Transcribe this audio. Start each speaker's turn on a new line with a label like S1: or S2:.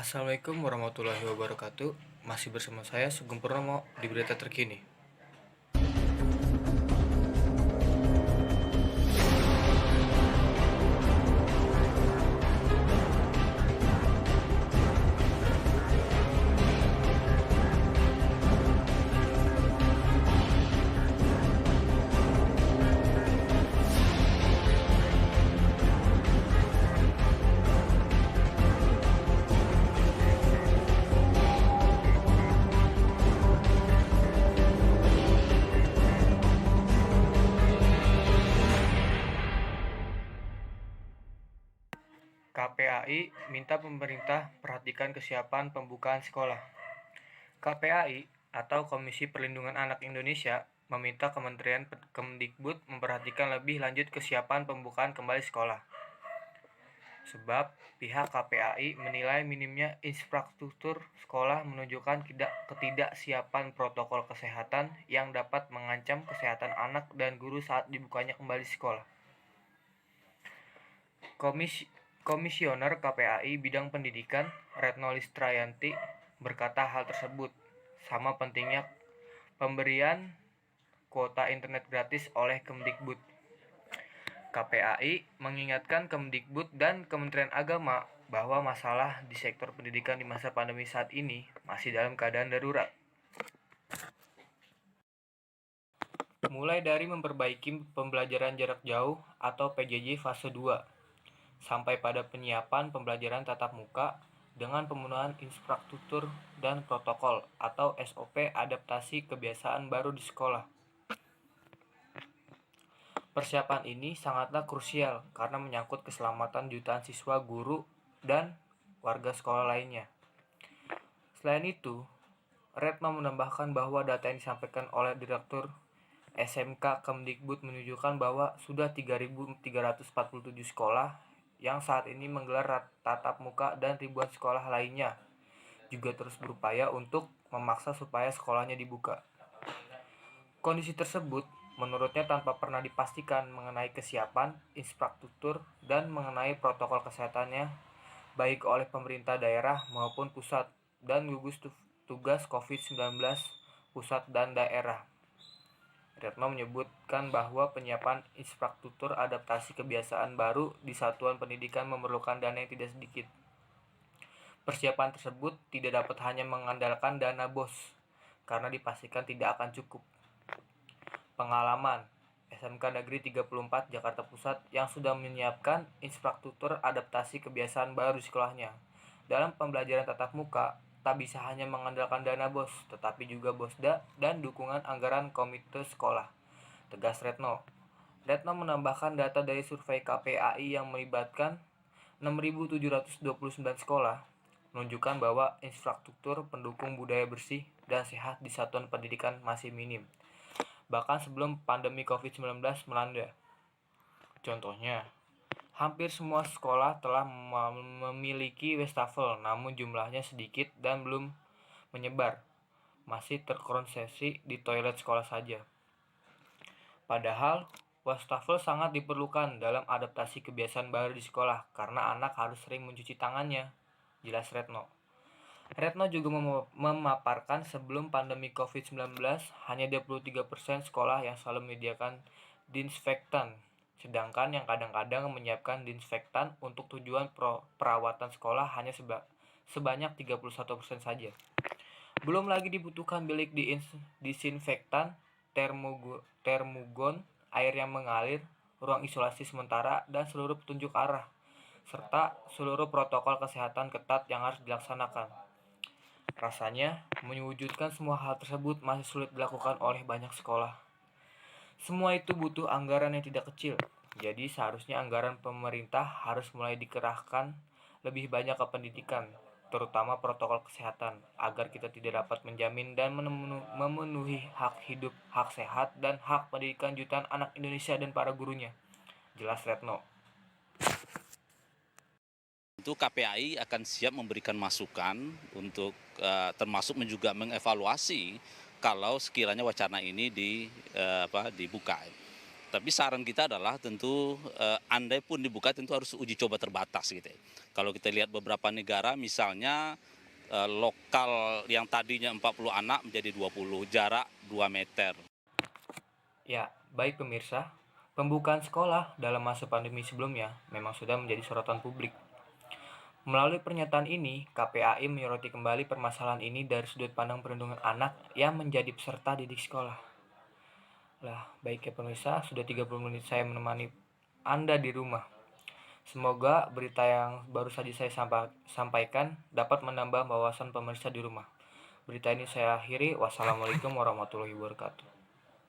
S1: Assalamualaikum warahmatullahi wabarakatuh. Masih bersama saya Sugeng Purnomo di berita terkini. KPAI minta pemerintah perhatikan kesiapan pembukaan sekolah. KPAI atau Komisi Perlindungan Anak Indonesia meminta Kementerian Kemdikbud memperhatikan lebih lanjut kesiapan pembukaan kembali sekolah. Sebab pihak KPAI menilai minimnya infrastruktur sekolah menunjukkan ketidaksiapan protokol kesehatan yang dapat mengancam kesehatan anak dan guru saat dibukanya kembali sekolah. Komisioner KPAI Bidang Pendidikan, Retno Listrayanti, berkata hal tersebut sama pentingnya pemberian kuota internet gratis oleh Kemdikbud. KPAI mengingatkan Kemdikbud dan Kementerian Agama bahwa masalah di sektor pendidikan di masa pandemi saat ini masih dalam keadaan darurat. Mulai dari memperbaiki pembelajaran jarak jauh atau PJJ fase 2, sampai pada penyiapan pembelajaran tatap muka dengan pemenuhan infrastruktur dan protokol atau SOP adaptasi kebiasaan baru di sekolah. Persiapan ini sangatlah krusial karena menyangkut keselamatan jutaan siswa, guru, dan warga sekolah lainnya. Selain itu, Retno menambahkan bahwa data yang disampaikan oleh Direktur SMK Kemdikbud menunjukkan bahwa sudah 3.347 sekolah yang saat ini menggelar tatap muka dan ribuan sekolah lainnya juga terus berupaya untuk memaksa supaya sekolahnya dibuka. Kondisi tersebut menurutnya tanpa pernah dipastikan mengenai kesiapan, infrastruktur, dan mengenai protokol kesehatannya baik oleh pemerintah daerah maupun pusat dan gugus tugas COVID-19 pusat dan daerah. Retno menyebutkan bahwa penyiapan infrastruktur adaptasi kebiasaan baru di satuan pendidikan memerlukan dana yang tidak sedikit. Persiapan tersebut tidak dapat hanya mengandalkan dana BOS, karena dipastikan tidak akan cukup. Pengalaman SMK Negeri 34 Jakarta Pusat yang sudah menyiapkan infrastruktur adaptasi kebiasaan baru di sekolahnya. Dalam pembelajaran tatap muka, tak bisa hanya mengandalkan dana BOS, tetapi juga BOSDA dan dukungan anggaran komite sekolah, tegas Retno. Retno menambahkan data dari survei KPAI yang melibatkan 6.729 sekolah, menunjukkan bahwa infrastruktur pendukung budaya bersih dan sehat di satuan pendidikan masih minim, bahkan sebelum pandemi COVID-19 melanda. Contohnya, hampir semua sekolah telah memiliki wastafel, namun jumlahnya sedikit dan belum menyebar, masih terkonsentrasi di toilet sekolah saja. Padahal, wastafel sangat diperlukan dalam adaptasi kebiasaan baru di sekolah karena anak harus sering mencuci tangannya, jelas Retno. Retno juga memaparkan sebelum pandemi COVID-19, hanya 23% sekolah yang selalu menyediakan disinfektan, sedangkan yang kadang-kadang menyiapkan disinfektan untuk tujuan perawatan sekolah hanya sebanyak 31% saja. Belum lagi dibutuhkan bilik disinfektan, termogun, air yang mengalir, ruang isolasi sementara, dan seluruh petunjuk arah, serta seluruh protokol kesehatan ketat yang harus dilaksanakan. Rasanya, mewujudkan semua hal tersebut masih sulit dilakukan oleh banyak sekolah. Semua itu butuh anggaran yang tidak kecil, jadi seharusnya anggaran pemerintah harus mulai dikerahkan lebih banyak ke pendidikan, terutama protokol kesehatan, agar kita tidak dapat menjamin dan memenuhi hak hidup, hak sehat, dan hak pendidikan jutaan anak Indonesia dan para gurunya, jelas Retno.
S2: Tentu KPAI akan siap memberikan masukan untuk termasuk juga mengevaluasi kalau sekiranya wacana ini dibuka. Tapi saran kita adalah tentu andai pun dibuka tentu harus uji coba terbatas gitu ya. Kalau kita lihat beberapa negara misalnya lokal yang tadinya 40 anak menjadi 20, jarak 2 meter.
S1: Ya, baik pemirsa, pembukaan sekolah dalam masa pandemi sebelumnya memang sudah menjadi sorotan publik. Melalui pernyataan ini, KPAI menyoroti kembali permasalahan ini dari sudut pandang perlindungan anak yang menjadi peserta didik sekolah. Lah, baik ya pemirsa, sudah 30 menit saya menemani Anda di rumah. Semoga berita yang baru saja saya sampaikan dapat menambah wawasan pemirsa di rumah. Berita ini saya akhiri. Wassalamualaikum warahmatullahi wabarakatuh.